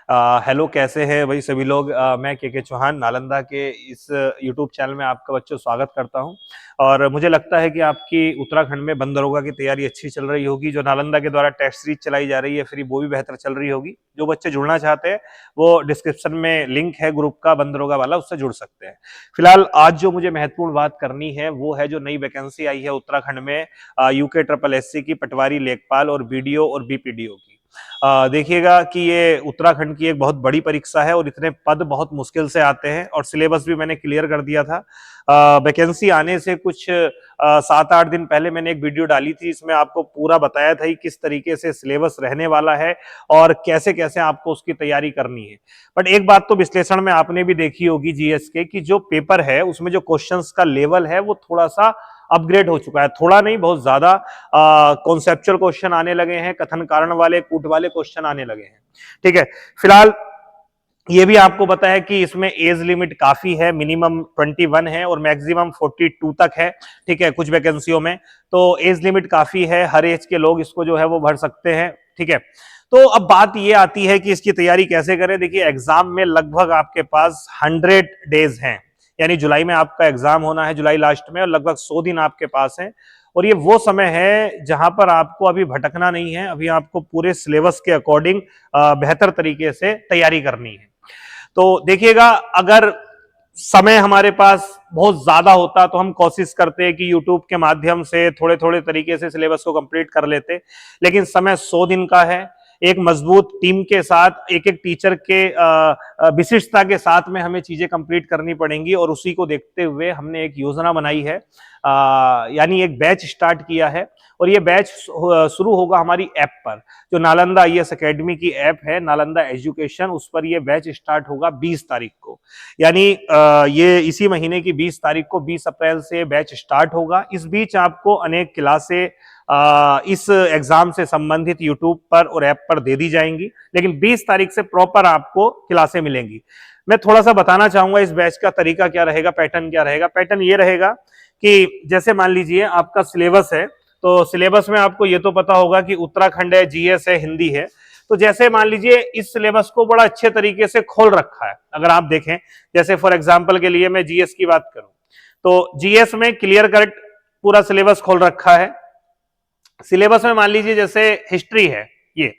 Hello, कैसे हैं भाई सभी लोग। मैं के चौहान नालंदा के इस यूट्यूब चैनल में आपका बच्चों स्वागत करता हूं। और मुझे लगता है कि आपकी उत्तराखंड में बंद दरोगा की तैयारी अच्छी चल रही होगी। जो नालंदा के द्वारा टेस्ट सीरीज चलाई जा रही है फ्री, वो भी बेहतर चल रही होगी। जो बच्चे जुड़ना चाहते हैं वो डिस्क्रिप्शन में लिंक है ग्रुप का बंद दरोगा वाला, उससे जुड़ सकते हैं। फिलहाल आज जो मुझे महत्वपूर्ण बात करनी है वो है जो नई वैकेंसी आई है उत्तराखंड में यूके ट्रिपल एससी की, पटवारी, लेखपाल और बीडीओ और बीपीडीओ की। देखिएगा कि ये उत्तराखंड की एक बहुत बड़ी परीक्षा है और इतने पद बहुत मुश्किल से आते हैं और सिलेबस भी मैंने क्लियर कर दिया था। वैकेंसी आने से कुछ 7-8 दिन पहले मैंने एक वीडियो डाली थी, इसमें आपको पूरा बताया था कि किस तरीके से सिलेबस रहने वाला है और कैसे कैसे आपको उसकी तैयारी करनी है। बट एक बात तो विश्लेषण में आपने भी देखी होगी जीएस के, कि जो पेपर है उसमें जो क्वेश्चंस का लेवल है वो थोड़ा सा अपग्रेड हो चुका है। थोड़ा नहीं, बहुत ज्यादा कॉन्सेप्चुअल क्वेश्चन आने लगे हैं, कथन कारण वाले, कूट वाले क्वेश्चन आने लगे हैं। ठीक है, फिलहाल ये भी आपको पता है कि इसमें एज लिमिट काफी है, मिनिमम 21 है और मैक्सिमम 42 तक है। ठीक है, कुछ वैकेंसियों में तो एज लिमिट काफी है, हर एज के लोग इसको जो है वो भर सकते हैं। ठीक है, तो अब बात ये आती है कि इसकी तैयारी कैसे करें। देखिए, एग्जाम में लगभग आपके पास 100 डेज हैं, यानी जुलाई में आपका एग्जाम होना है, जुलाई लास्ट में, और लगभग 100 दिन आपके पास है। और ये वो समय है जहां पर आपको अभी भटकना नहीं है, अभी आपको पूरे सिलेबस के अकॉर्डिंग बेहतर तरीके से तैयारी करनी है। तो देखिएगा, अगर समय हमारे पास बहुत ज्यादा होता तो हम कोशिश करते हैं कि YouTube के माध्यम से थोड़े थोड़े तरीके से सिलेबस को कंप्लीट कर लेते, लेकिन समय 100 दिन का है। एक मजबूत टीम के साथ, एक एक टीचर के विशिष्टता के साथ में हमें चीजें कंप्लीट करनी पड़ेंगी और उसी को देखते हुए हमने एक योजना बनाई है, यानी एक बैच स्टार्ट किया है। और ये बैच शुरू होगा हमारी ऐप पर, जो नालंदा आईएएस एकेडमी की ऐप है, नालंदा एजुकेशन, उस पर ये बैच स्टार्ट होगा 20 तारीख को। यानी ये इसी महीने की 20 तारीख को, 20 अप्रैल से बैच स्टार्ट होगा। इस बीच आपको अनेक क्लासें इस एग्जाम से संबंधित यूट्यूब पर और ऐप पर दे दी जाएंगी, लेकिन 20 तारीख से प्रॉपर आपको क्लासें मिलेंगी। मैं थोड़ा सा बताना चाहूंगा इस बैच का तरीका क्या रहेगा, पैटर्न क्या रहेगा। पैटर्न ये रहेगा कि जैसे मान लीजिए आपका सिलेबस है, तो सिलेबस में आपको ये तो पता होगा कि उत्तराखंड है, जीएस है, हिंदी है। तो जैसे मान लीजिए इस सिलेबस को बड़ा अच्छे तरीके से खोल रखा है, अगर आप देखें, जैसे फॉर एग्जांपल के लिए मैं जीएस की बात करूं, तो जीएस में क्लियर कट पूरा सिलेबस खोल रखा है। सिलेबस में मान लीजिए जैसे हिस्ट्री है, ये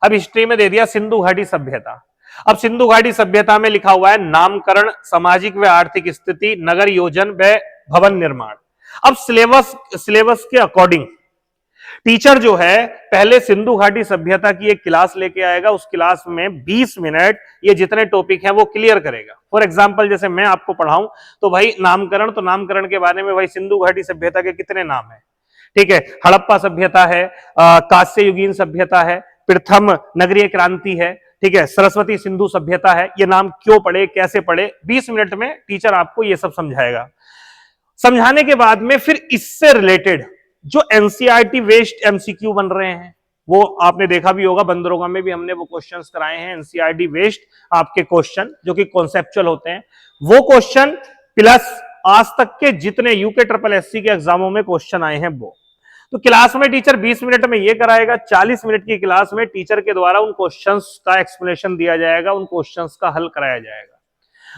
अब हिस्ट्री में दे दिया सिंधु घाटी सभ्यता। अब सिंधु घाटी सभ्यता में लिखा हुआ है नामकरण, सामाजिक व आर्थिक स्थिति, नगर योजन व भवन निर्माण। अब सिलेबस के अकॉर्डिंग टीचर जो है पहले सिंधु घाटी सभ्यता की एक क्लास लेके आएगा, उस क्लास में 20 मिनट ये जितने टॉपिक हैं वो क्लियर करेगा। फॉर एग्जांपल जैसे मैं आपको पढ़ाऊं तो भाई नामकरण, तो नामकरण के बारे में भाई सिंधु घाटी सभ्यता के कितने नाम है। ठीक है, हड़प्पा सभ्यता है, कांस्य युगीन सभ्यता है, प्रथम नगरीय क्रांति है, ठीक है, सरस्वती सिंधु सभ्यता है। ये नाम क्यों पढ़े, कैसे पढ़े, 20 मिनट में टीचर आपको ये सब समझाएगा। समझाने के बाद में फिर इससे रिलेटेड जो एनसीईआरटी वेस्ट एमसीक्यू बन रहे हैं, वो आपने देखा भी होगा, बंद दरोगा में भी हमने वो क्वेश्चंस कराए हैं, एनसीईआरटी वेस्ट आपके क्वेश्चन जो कि कॉन्सेप्चुअल होते हैं, वो क्वेश्चन प्लस आज तक के जितने यूके ट्रिपल एससी के एग्जामों में क्वेश्चन आए हैं वो। तो क्लास में टीचर 20 मिनट में ये कराएगा, 40 मिनट की क्लास में टीचर के द्वारा उन क्वेश्चंस का एक्सप्लेनेशन दिया जाएगा, उन क्वेश्चंस का हल कराया जाएगा।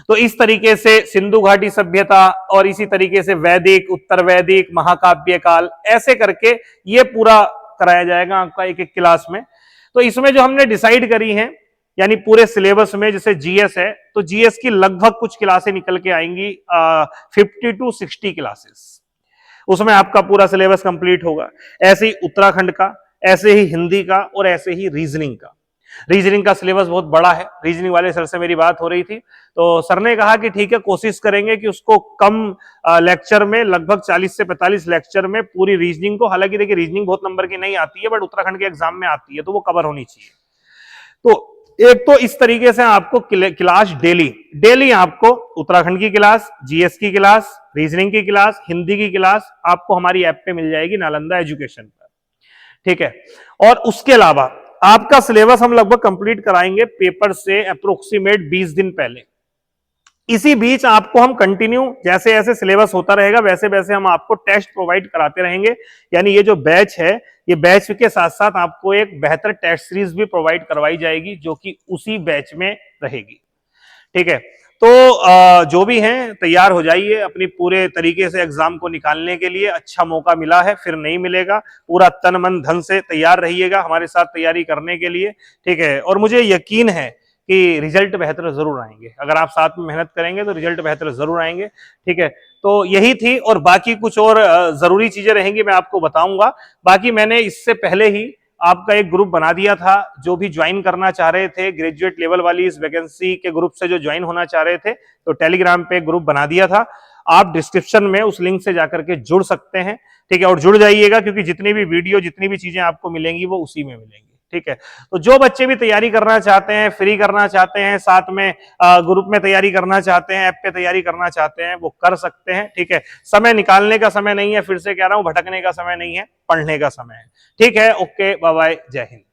तो इस तरीके से सिंधु घाटी सभ्यता और इसी तरीके से वैदिक, उत्तर वैदिक, महाकाव्य काल, ऐसे करके ये पूरा कराया जाएगा आपका एक एक क्लास में। तो इसमें जो हमने डिसाइड करी है, यानी पूरे सिलेबस में जैसे जीएस है, तो जीएस की लगभग कुछ क्लासें निकल के आएंगी, 50 to 60 क्लासेस, उसमें आपका पूरा सिलेबस कंप्लीट होगा। ऐसे ही उत्तराखंड का, ऐसे ही हिंदी का और ऐसे ही रीजनिंग का। रीजनिंग का सिलेबस बहुत बड़ा है। रीजनिंग वाले सर से मेरी बात हो रही थी, तो सर ने कहा कि ठीक है, कोशिश करेंगे कि उसको कम लेक्चर में, लगभग 40 से 45 लेक्चर में पूरी रीजनिंग को, हालांकि देखिए रीजनिंग बहुत नंबर की नहीं आती है, बट उत्तराखंड के एग्जाम में आती है, तो वो कवर होनी चाहिए। तो एक तो इस तरीके से आपको क्लास डेली आपको उत्तराखंड की क्लास, जीएस की क्लास, रीजनिंग की क्लास, हिंदी की क्लास आपको हमारी ऐप पे मिल जाएगी नालंदा एजुकेशन पर। ठीक है, और उसके अलावा आपका सिलेबस हम लगभग कंप्लीट कराएंगे पेपर से अप्रोक्सीमेट 20 दिन पहले। इसी बीच आपको हम कंटिन्यू, जैसे जैसे सिलेबस होता रहेगा वैसे वैसे हम आपको टेस्ट प्रोवाइड कराते रहेंगे। यानी ये जो बैच है ये बैच के साथ साथ आपको एक बेहतर टेस्ट सीरीज भी प्रोवाइड करवाई जाएगी जो कि उसी बैच में रहेगी। ठीक है, तो जो भी हैं तैयार हो जाइए अपनी पूरे तरीके से एग्जाम को निकालने के लिए। अच्छा मौका मिला है, फिर नहीं मिलेगा। पूरा तन मन धन से तैयार रहिएगा हमारे साथ तैयारी करने के लिए। ठीक है, और मुझे यकीन है कि रिजल्ट बेहतर जरूर आएंगे। अगर आप साथ में मेहनत करेंगे तो रिजल्ट बेहतर जरूर आएंगे। ठीक है, तो यही थी, और बाकी कुछ और जरूरी चीजें रहेंगी मैं आपको बताऊंगा। बाकी मैंने इससे पहले ही आपका एक ग्रुप बना दिया था, जो भी ज्वाइन करना चाह रहे थे ग्रेजुएट लेवल वाली इस वैकेंसी के ग्रुप से जो ज्वाइन होना चाह रहे थे, तो टेलीग्राम पे ग्रुप बना दिया था। आप डिस्क्रिप्शन में उस लिंक से जाकर के जुड़ सकते हैं। ठीक है, और जुड़ जाइएगा क्योंकि जितनी भी वीडियो जितनी भी चीजें आपको मिलेंगी वो उसी में मिलेंगी। ठीक है, तो जो बच्चे भी तैयारी करना चाहते हैं, फ्री करना चाहते हैं, साथ में ग्रुप में तैयारी करना चाहते हैं, ऐप पे तैयारी करना चाहते हैं, वो कर सकते हैं। ठीक है, समय निकालने का समय नहीं है, फिर से कह रहा हूं, भटकने का समय नहीं है, पढ़ने का समय है। ठीक है, ओके, बाय बाय, जय हिंद।